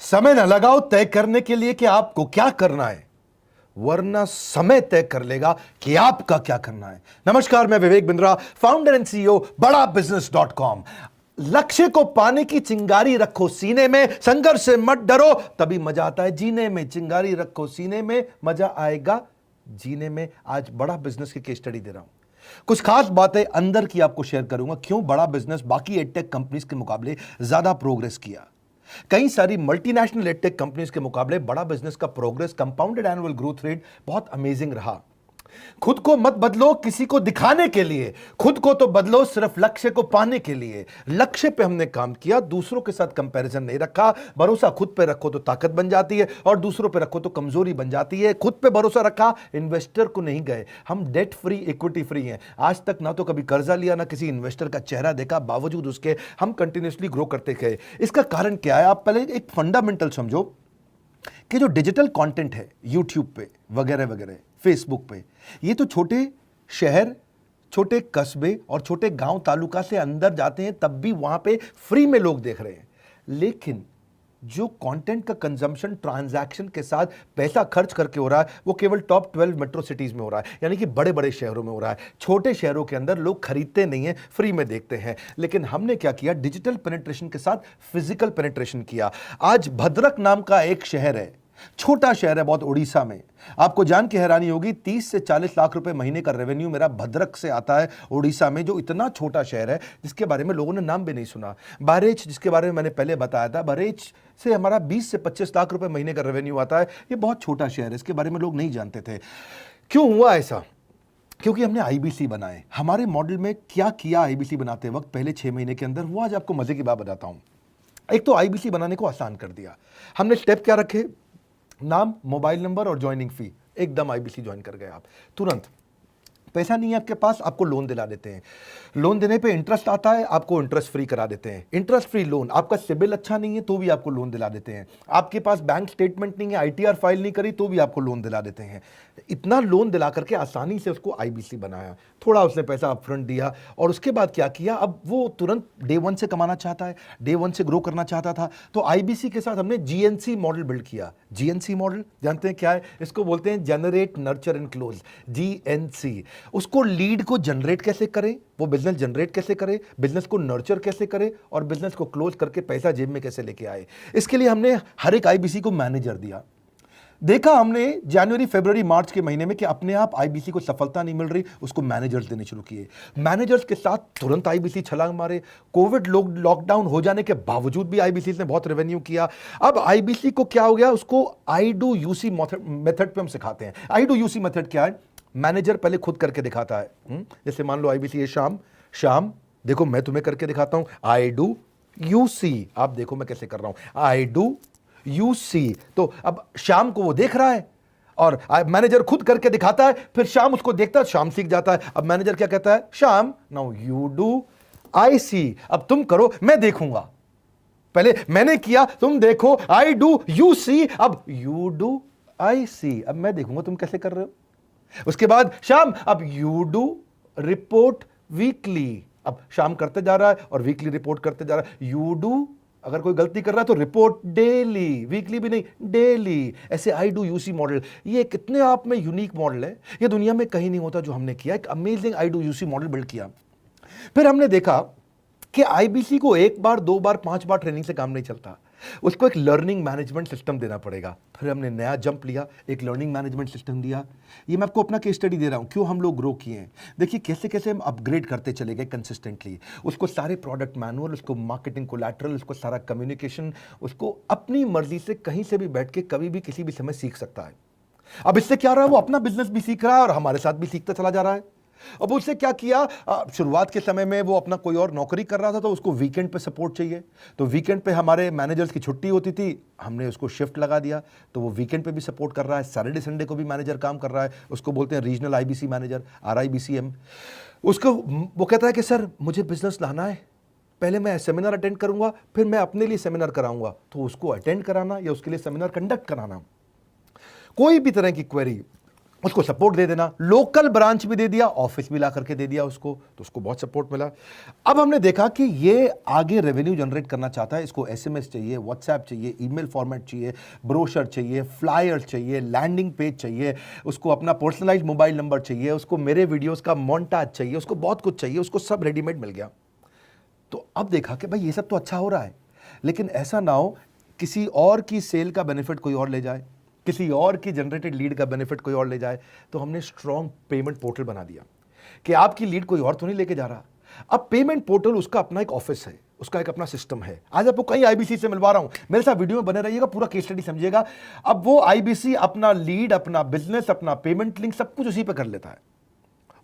समय न लगाओ तय करने के लिए कि आपको क्या करना है, वरना समय तय कर लेगा कि आपका क्या करना है। नमस्कार, मैं Vivek Bindra, founder and CEO बड़ा बिजनेस .com। लक्ष्य को पाने की चिंगारी रखो सीने में, संघर्ष से मत डरो, तभी मजा आता है जीने में। चिंगारी रखो सीने में, मजा आएगा जीने में। आज बड़ा बिजनेस की केस स्टडी दे रहा हूं, कुछ खास बातें अंदर की आपको शेयर करूंगा, क्यों बड़ा बिजनेस बाकी एडटेक कंपनीज के मुकाबले ज्यादा प्रोग्रेस किया। कई सारी मल्टीनेशनल एडटेक कंपनीज के मुकाबले बड़ा बिजनेस का progress, compounded annual growth rate बहुत अमेजिंग रहा। खुद को मत बदलो किसी को दिखाने के लिए, खुद को तो बदलो सिर्फ लक्ष्य को पाने के लिए। लक्ष्य पे हमने काम किया, दूसरों के साथ कंपैरिजन नहीं रखा। भरोसा खुद पे रखो तो ताकत बन जाती है, और दूसरों पे रखो तो कमजोरी बन जाती है। खुद पे भरोसा रखा, इन्वेस्टर को नहीं गए। हम डेट फ्री, इक्विटी फ्री हैं। आज तक ना तो कभी कर्जा लिया, ना किसी इन्वेस्टर का चेहरा देखा, बावजूद उसके हम कंटिन्यूसली ग्रो करते गए। इसका कारण क्या है? आप पहले एक फंडामेंटल समझो कि जो डिजिटल कंटेंट है यूट्यूब पे वगैरह वगैरह, फेसबुक पे, ये तो छोटे शहर, छोटे कस्बे और छोटे गांव तालुका से अंदर जाते हैं, तब भी वहां पे फ्री में लोग देख रहे हैं। लेकिन जो कंटेंट का कंजम्पशन ट्रांजैक्शन के साथ पैसा खर्च करके हो रहा है, वो केवल टॉप 12 मेट्रो सिटीज में हो रहा है, यानी कि बड़े बड़े शहरों में हो रहा है। छोटे शहरों के अंदर लोग खरीदते नहीं हैं, फ्री में देखते हैं। लेकिन हमने क्या किया? डिजिटल पेनिट्रेशन के साथ फिजिकल पेनिट्रेशन किया। आज भद्रक नाम का एक शहर है, छोटा शहर है बहुत, उड़ीसा में। आपको जान के हैरानी होगी, 30 से 40 लाख रुपए महीने का रेवेन्यू मेरा भद्रक से आता है, उड़ीसा में, जो इतना छोटा शहर है जिसके बारे में लोगों ने नाम भी नहीं सुना। बहरेच, जिसके बारे में मैंने पहले बताया था, बहरेच से हमारा 20 से 25 लाख रुपए महीने का रेवेन्यू आता है। ये बहुत छोटा शहर है, इसके बारे में लोग नहीं जानते थे। क्यों हुआ ऐसा? क्योंकि हमने आईबीसी बनाए। हमारे मॉडल में क्या किया आईबीसी बनाते वक्त, पहले 6 महीने के अंदर, वो आज आपको मजे की बात बताता हूं। एक तो आईबीसी बनाने को आसान कर दिया हमने। स्टेप क्या रखे? नाम, मोबाइल नंबर और ज्वाइनिंग फी। एकदम आईबीसी ज्वाइन कर गए आप तुरंत। पैसा नहीं है आपके पास, आपको लोन दिला देते हैं। लोन देने पे इंटरेस्ट आता है, आपको इंटरेस्ट फ्री करा देते हैं। Interest free loan. आपका सिबिल अच्छा नहीं है तो भी आपको लोन दिला देते हैं। आपके पास बैंक स्टेटमेंट नहीं है, आईटीआर फाइल नहीं करी तो भी आपको लोन दिला देते हैं। इतना लोन दिला करके आसानी से उसको आईबीसी बनाया। थोड़ा उसने पैसा अपफ्रंट दिया, और उसके बाद क्या किया? अब वो तुरंत डे 1 से कमाना चाहता है, डे 1 से ग्रो करना चाहता था, तो आईबीसी के साथ हमने जीएनसी मॉडल बिल्ड किया। जीएनसी मॉडल जानते हैं क्या है? इसको बोलते हैं generate, nurture and close, GNC. उसको लीड को जनरेट कैसे करें, वो बिजनेस जनरेट कैसे करे, बिजनेस को नर्चर कैसे करे, और बिजनेस को क्लोज करके पैसा जेब में कैसे लेके आए। इसके लिए हमने हर एक आईबीसी को मैनेजर दिया। देखा हमने जनवरी, फरवरी, मार्च के महीने में कि अपने आप आईबीसी को सफलता नहीं मिल रही, उसको मैनेजर्स देने शुरू किए। मैनेजर्स के साथ तुरंत आईबीसी छलांग मारे। कोविड लॉकडाउन हो जाने के बावजूद भी आईबीसी ने बहुत रेवेन्यू किया। अब आईबीसी को क्या हो गया? उसको आई डू यूसी मेथड पे हम सिखाते हैं। आई डू यूसी मेथड क्या है? मैनेजर पहले खुद करके दिखाता है। जैसे मान लो आईबीसी है, शाम देखो मैं तुम्हें करके दिखाता हूं, आई डू यू सी। आप देखो मैं कैसे कर रहा हूं, आई डू यू सी। तो अब शाम को वो देख रहा है, और मैनेजर खुद करके दिखाता है, फिर शाम उसको देखता है, शाम सीख जाता है। अब मैनेजर क्या कहता है? शाम, नाउ यू डू, आई सी। अब तुम करो, मैं देखूंगा। पहले मैंने किया, तुम देखो, आई डू यू सी, अब यू डू आई सी। अब मैं देखूंगा तुम कैसे कर रहे हो। उसके बाद शाम, अब यू डू रिपोर्ट वीकली। अब शाम करते जा रहा है और वीकली रिपोर्ट करते जा रहा है। यू डू, अगर कोई गलती कर रहा है तो रिपोर्ट डेली, वीकली भी नहीं, डेली। ऐसे आई डू यूसी मॉडल, ये कितने आप में यूनिक मॉडल है, ये दुनिया में कहीं नहीं होता जो हमने किया। एक amazing I do UC model build किया। फिर हमने देखा कि आईबीसी को 1 बार, 2 बार, 5 बार ट्रेनिंग से काम नहीं चलता, उसको एक लर्निंग मैनेजमेंट सिस्टम देना पड़ेगा। फिर हमने नया जंप लिया, एक लर्निंग मैनेजमेंट सिस्टम दिया। ये मैं आपको अपना केस स्टडी दे रहा हूं, क्यों हम लोग ग्रो किए हैं। देखिए कैसे कैसे हम अपग्रेड करते चले गए कंसिस्टेंटली। उसको सारे प्रोडक्ट मैनुअल, उसको मार्केटिंग कोलैटरल, उसको सारा कम्युनिकेशन, उसको अपनी मर्जी से कहीं से भी बैठ के कभी भी किसी भी समय सीख सकता है। अब इससे क्या रहा है? वो अपना बिजनेस भी सीख रहा है और हमारे साथ भी सीखता चला जा रहा है। अब उससे क्या किया? शुरुआत के समय में वो अपना कोई और नौकरी कर रहा था, तो उसको वीकेंड पे सपोर्ट चाहिए। तो वीकेंड पे हमारे मैनेजर्स की छुट्टी होती थी, हमने उसको शिफ्ट लगा दिया, तो वो वीकेंड पे भी सपोर्ट कर रहा है। सैटरडे संडे को भी मैनेजर काम कर रहा है। उसको बोलते हैं रीजनल आईबीसी मैनेजर, RIBCM। उसको वो कहता है कि सर मुझे बिजनेस लाना है, पहले मैं सेमिनार अटेंड करूंगा, फिर मैं अपने लिए सेमिनार कराऊंगा। तो उसको अटेंड कराना या उसके लिए सेमिनार कंडक्ट कराना, कोई भी तरह की क्वेरी उसको सपोर्ट दे देना, लोकल ब्रांच भी दे दिया, ऑफिस भी ला करके दे दिया उसको, तो उसको बहुत सपोर्ट मिला। अब हमने देखा कि ये आगे रेवेन्यू जनरेट करना चाहता है, इसको एसएमएस चाहिए, व्हाट्सएप चाहिए, ईमेल फॉर्मेट चाहिए, ब्रोशर चाहिए, फ्लायर चाहिए, लैंडिंग पेज चाहिए, उसको अपना पर्सनलाइज्ड मोबाइल नंबर चाहिए, उसको मेरे वीडियोस का मोन्टाज चाहिए, उसको बहुत कुछ चाहिए, उसको सब रेडीमेड मिल गया। तो अब देखा कि भाई ये सब तो अच्छा हो रहा है, लेकिन ऐसा ना हो किसी और की सेल का बेनिफिट कोई और ले जाए, किसी और की जनरेटेड लीड का बेनिफिट कोई और ले जाए। तो हमने स्ट्रॉन्ग पेमेंट पोर्टल बना दिया कि आपकी लीड कोई और तो नहीं लेके जा रहा। अब पेमेंट पोर्टल उसका अपना एक ऑफिस है, उसका एक अपना सिस्टम है। आज आपको कई आईबीसी से मिलवा रहा हूं, मेरे साथ वीडियो में बने रहिएगा, पूरा केस स्टडी समझिएगा। अब वो आईबीसी अपना लीड, अपना बिजनेस, अपना पेमेंट लिंक सब कुछ उसी पे कर लेता है।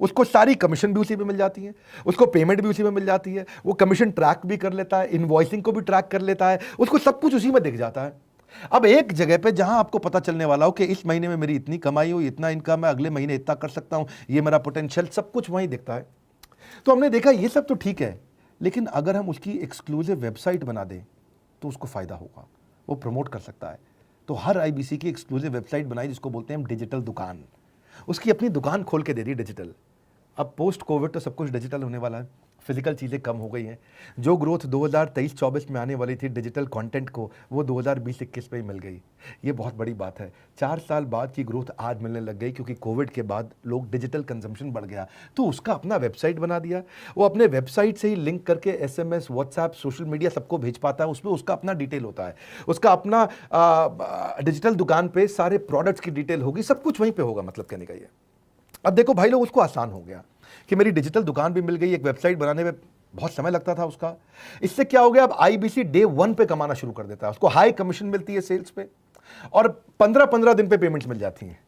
उसको सारी कमीशन भी उसी पे मिल जाती है, उसको पेमेंट भी उसी में मिल जाती है, वो कमीशन ट्रैक भी कर लेता है, इनवॉइसिंग को भी ट्रैक कर लेता है, उसको सब कुछ उसी में दिख जाता है। अब एक जगह पे जहां आपको पता चलने वाला हो कि इस महीने में मेरी इतनी कमाई हुई, इतना इनकम है, अगले महीने इतना कर सकता हूं, ये मेरा पोटेंशियल, सब कुछ वहीं दिखता है। तो हमने देखा ये सब तो ठीक है, लेकिन अगर हम उसकी एक्सक्लूसिव वेबसाइट बना दें तो उसको फायदा होगा, वो प्रमोट कर सकता है। तो हर आईबीसी की एक्सक्लूसिव वेबसाइट बनाई जिसको बोलते हैं हम डिजिटल दुकान, उसकी अपनी दुकान खोल के दे दी डिजिटल। अब पोस्ट कोविड तो सब कुछ डिजिटल होने वाला है, फिजिकल चीज़ें कम हो गई हैं। जो ग्रोथ 2023-24 में आने वाली थी डिजिटल कंटेंट को, वो 2020-21 में ही मिल गई। ये बहुत बड़ी बात है। 4 साल बाद की ग्रोथ आज मिलने लग गई, क्योंकि कोविड के बाद लोग डिजिटल कंजम्पशन बढ़ गया। तो उसका अपना वेबसाइट बना दिया, वो अपने वेबसाइट से ही लिंक करके एसएमएस, व्हाट्सएप, सोशल मीडिया सबको भेज पाता है। उसमें उसका अपना डिटेल होता है, उसका अपना डिजिटल दुकान पे सारे प्रोडक्ट्स की डिटेल होगी, सब कुछ वहीं पर होगा। मतलब कहने का ये, अब देखो भाई लोग, उसको आसान हो गया कि मेरी डिजिटल दुकान भी मिल गई। एक वेबसाइट बनाने में बहुत समय लगता था उसका, इससे क्या हो गया, अब आईबीसी डे 1 पे कमाना शुरू कर देता है। उसको हाई कमीशन मिलती है सेल्स पे, और 15-15 दिन पे पेमेंट्स मिल जाती हैं।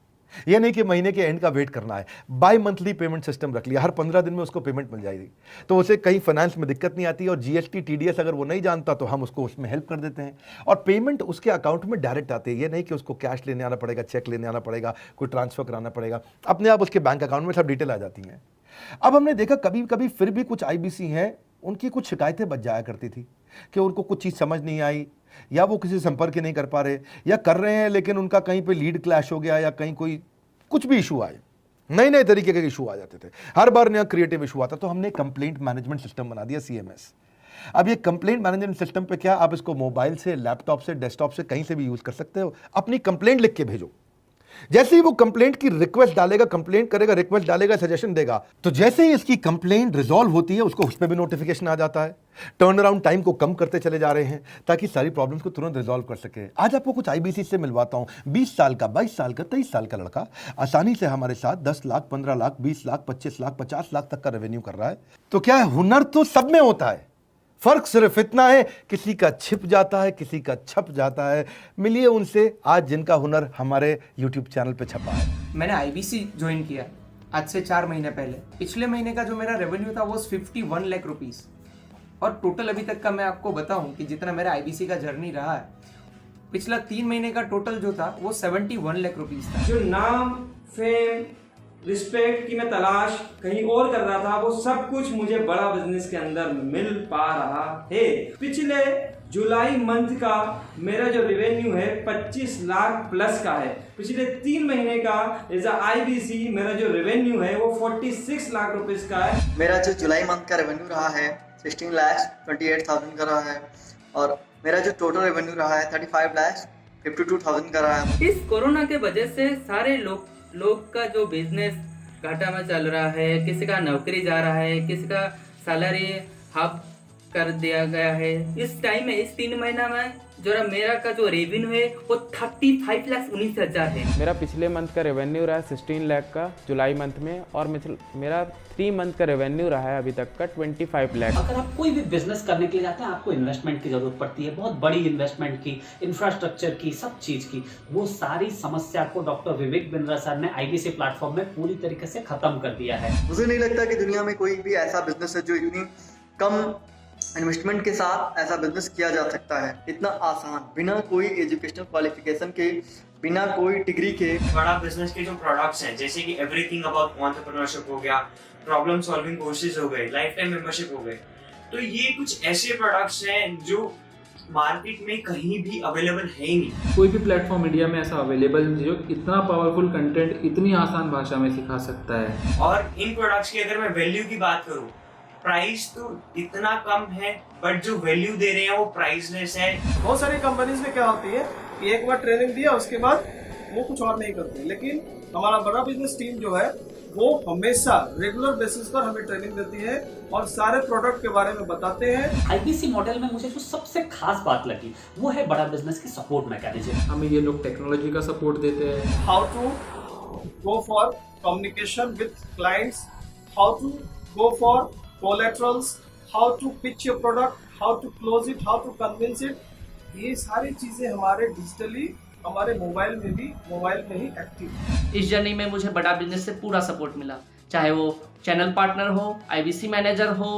ये नहीं कि महीने के एंड का वेट करना है, बाई मंथली पेमेंट सिस्टम रख लिया, हर 15 दिन में उसको पेमेंट मिल जाएगी। तो उसे कहीं फाइनेंस में दिक्कत नहीं आती, और जीएसटी, टीडीएस अगर वो नहीं जानता तो हम उसको उसमें हेल्प कर देते हैं, और पेमेंट उसके अकाउंट में डायरेक्ट आती है। ये नहीं कि उसको कैश लेने आना पड़ेगा, चेक लेने आना पड़ेगा, कोई ट्रांसफर कराना पड़ेगा, अपने आप उसके बैंक अकाउंट में सब डिटेल आ जाती हैं। अब हमने देखा कभी कभी फिर भी कुछ आईबीसी हैं, उनकी कुछ शिकायतें बच जाया करती थी कि उनको कुछ चीज़ समझ नहीं आई, या वो किसी से संपर्क ही नहीं कर पा रहे, या कर रहे हैं लेकिन उनका कहीं पे लीड क्लैश हो गया, या कहीं कोई कुछ भी इशू आए, नए नए तरीके के इशू आ जाते थे, हर बार नया क्रिएटिव इशू आता। तो हमने कंप्लेंट मैनेजमेंट सिस्टम बना दिया, सीएमएस। अब ये कंप्लेंट मैनेजमेंट सिस्टम पे क्या, आप इसको मोबाइल से, लैपटॉप से, डेस्कटॉप से, कहीं से भी यूज कर सकते हो। अपनी कंप्लेंट लिख के भेजो, जैसे ही वो कंप्लेंट की रिक्वेस्ट डालेगा, कंप्लेंट करेगा, रिक्वेस्ट डालेगा, सजेशन देगा, तो जैसे ही इसकी कंप्लेंट रिजॉल्व होती है उसको उस पर भी नोटिफिकेशन आ जाता है। टर्न अराउंड टाइम को कम करते चले जा रहे हैं ताकि सारी प्रॉब्लम्स को तुरंत रिजॉल्व कर सके। आज आपको कुछ आईबीसी से मिलवाता हूं। 20 साल का, 22 साल का, 23 साल का लड़का आसानी से हमारे साथ 10 लाख, 15 लाख, 20 लाख, 25 लाख, 50 लाख तक का रेवेन्यू कर रहा है। तो क्या है, हुनर तो सब में होता है, फर्क सिर्फ इतना है किसी का छिप जाता है, किसी का छप जाता है। मिलिए उनसे आज जिनका हुनर हमारे YouTube चैनल पे छपा है। मैंने आईबीसी ज्वाइन किया आज से 4 महीने पहले। पिछले महीने का जो मेरा रेवेन्यू था वो 51 लाख रुपीस, और टोटल अभी तक का मैं आपको बताऊं कि जितना मेरा आईबीसी का जर्नी रहा है, पिछला 3 महीने का टोटल जो था वो 71 लाख रुपीस था। जो नाम, फेम, रिस्पेक्ट की मैं तलाश कहीं और कर रहा था, वो सब कुछ मुझे बड़ा बिजनेस के अंदर मिल पा रहा है। पिछले जुलाई मंथ का मेरा जो रेवेन्यू है 25 लाख प्लस का है। पिछले 3 महीने का एज आईबीसी मेरा जो रेवेन्यू है वो 46 लाख रुपीस का है। मेरा जो जुलाई मंथ का रेवेन्यू रहा है 16 लाख 28,000 का रहा है, और मेरा जो टोटल रेवेन्यू रहा है 35 लाख 52,000 का रहा है। इस कोरोना के वजह से सारे लोग का जो बिजनेस घाटा में चल रहा है, किसी का नौकरी जा रहा है, किसी का सैलरी हाफ कर दिया गया है। इस टाइम में, इस 3 महीना में जो मेरा का जो रेवेन्यू है वो 35,19,000 है। मेरा पिछले मंथ का रेवेन्यू रहा है 16 लाख का जुलाई मंथ में, और मेरा 3 मंथ का रेवेन्यू रहा है अभी तक का 25 लाख। अगर आप कोई भी बिजनेस करने के लिए जाते हैं, आपको इन्वेस्टमेंट की जरूरत पड़ती है, बहुत बड़ी इन्वेस्टमेंट की, इंफ्रास्ट्रक्चर की, सब चीज की। वो सारी समस्या को डॉक्टर विवेक बिंद्रा सर ने आईबीसी प्लेटफॉर्म में पूरी तरीके से खत्म कर दिया है। मुझे नहीं लगता कि दुनिया में कोई भी ऐसा बिजनेस है जो इतनी कम इन्वेस्टमेंट के साथ ऐसा बिजनेस किया जा सकता है, इतना आसान, बिना कोई एजुकेशनल क्वालिफिकेशन के, बिना कोई डिग्री के। बड़ा बिजनेस के जो प्रोडक्ट्स हैं, जैसे कि एवरीथिंग अबाउट एंटरप्रेन्योरशिप हो गया, प्रॉब्लम सॉल्विंग कोर्सेज हो गए, लाइफ टाइम मेंबरशिप हो गए, तो ये कुछ ऐसे प्रोडक्ट्स हैं जो मार्केट में कहीं भी अवेलेबल है ही नहीं। कोई भी प्लेटफॉर्म इंडिया में ऐसा अवेलेबल नहीं जो इतना पावरफुल कंटेंट इतनी आसान भाषा में सिखा सकता है। और इन प्रोडक्ट्स की अगर मैं वैल्यू की बात करूं, प्राइस तो इतना कम है बट जो वैल्यू दे रहे हैं वो प्राइसलेस है। बहुत सारी कंपनीज में क्या होती है कि एक बार ट्रेनिंग दिया उसके बाद वो कुछ और नहीं करते, लेकिन हमारा बड़ा बिजनेस टीम जो है वो हमेशा रेगुलर बेसिस पर हमें ट्रेनिंग देती है और सारे प्रोडक्ट के बारे में बताते हैं। आईबीसी मॉडल में मुझे जो सबसे खास बात लगी वो है बड़ा बिजनेस की सपोर्ट मैकेनिज्म। हमें ये लोग टेक्नोलॉजी का सपोर्ट देते हैं। How to go for communication with clients, how to go for collaterals, how to pitch your product, how to close it, how to convince it, ये सारी चीजें हमारे डिजिटली हमारे मोबाइल में ही एक्टिव है। इस जर्नी में मुझे बड़ा बिजनेस से पूरा सपोर्ट मिला, चाहे वो चैनल पार्टनर हो, आईबीसी मैनेजर हो,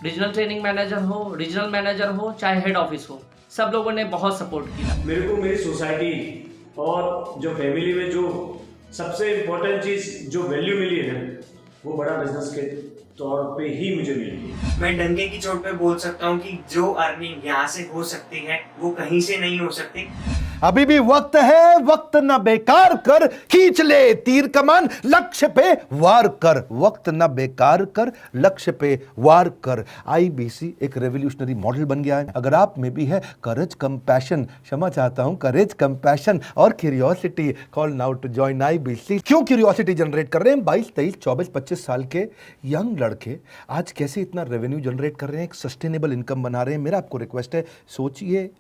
रीजनल ट्रेनिंग मैनेजर हो, रीजनल मैनेजर हो, चाहे हेड ऑफिस हो, सब लोगों ने बहुत सपोर्ट किया। मेरे को मेरी सोसाइटी और जो फैमिली में जो सबसे इम्पोर्टेंट चीज़ जो वैल्यू मिली है वो बड़ा बिजनेस के तौर पे ही मुझे मिली। मैं डंके की चोट पे बोल सकता हूँ कि जो अर्निंग यहाँ से हो सकती है वो कहीं से नहीं हो सकती। अभी भी वक्त है, वक्त न बेकार कर, खींच ले तीर कमान, लक्ष्य पे वार कर, वक्त न बेकार कर, लक्ष्य पे वार कर। आईबीसी एक रेवोल्यूशनरी मॉडल बन गया है। अगर आप में भी है करेज, कंपैशन, क्षमा चाहता हूं, करेज, कंपैशन और curiosity, call now to join IBC. क्यों क्यूरियोसिटी जनरेट कर रहे हैं? 22, 23, 24, 25 साल के यंग लड़के आज कैसे इतना रेवेन्यू जनरेट कर रहे हैं, एक सस्टेनेबल इनकम बना रहे हैं। मेरा आपको रिक्वेस्ट है, सोचिए,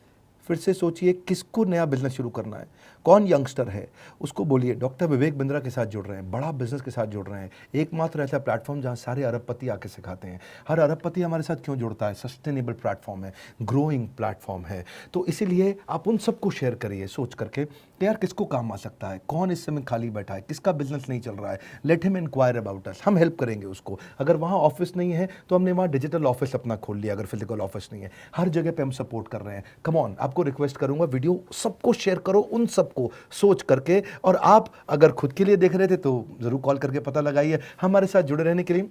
फिर से सोचिए, किसको नया बिजनेस शुरू करना है, कौन यंगस्टर है, उसको बोलिए डॉक्टर विवेक बिंद्रा के साथ जुड़ रहे हैं, बड़ा बिजनेस के साथ जुड़ रहे हैं। एकमात्र ऐसा प्लेटफॉर्म जहां सारे अरबपति आके सिखाते हैं। हर अरबपति हमारे साथ क्यों जुड़ता है? सस्टेनेबल प्लेटफॉर्म है, ग्रोइंग प्लेटफॉर्म है। तो इसीलिए आप उन सबको शेयर करिए सोच करके कि यार किसको काम आ सकता है, कौन इस समय खाली बैठा है, किसका बिजनेस नहीं चल रहा है, let him enquire about us, हम हेल्प करेंगे उसको। अगर वहाँ ऑफिस नहीं है तो हमने वहाँ डिजिटल ऑफिस अपना खोल लिया, अगर फिजिकल ऑफिस नहीं है, हर जगह पे हम सपोर्ट कर रहे हैं। कम ऑन, आपको रिक्वेस्ट करूंगा वीडियो सबको शेयर करो, उन सबको सोच करके। और आप अगर खुद के लिए देख रहे थे तो जरूर कॉल करके पता लगाइए। हमारे साथ जुड़े रहने के लिए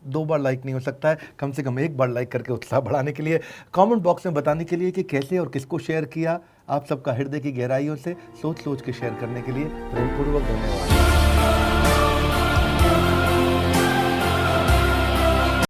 2 बार लाइक नहीं हो सकता है, कम से कम 1 बार लाइक करके उत्साह बढ़ाने के लिए, कमेंट बॉक्स में बताने के लिए कि कैसे और किसको शेयर किया। आप सबका हृदय की गहराइयों से सोच सोच के शेयर करने के लिए प्रेमपूर्वक धन्यवाद।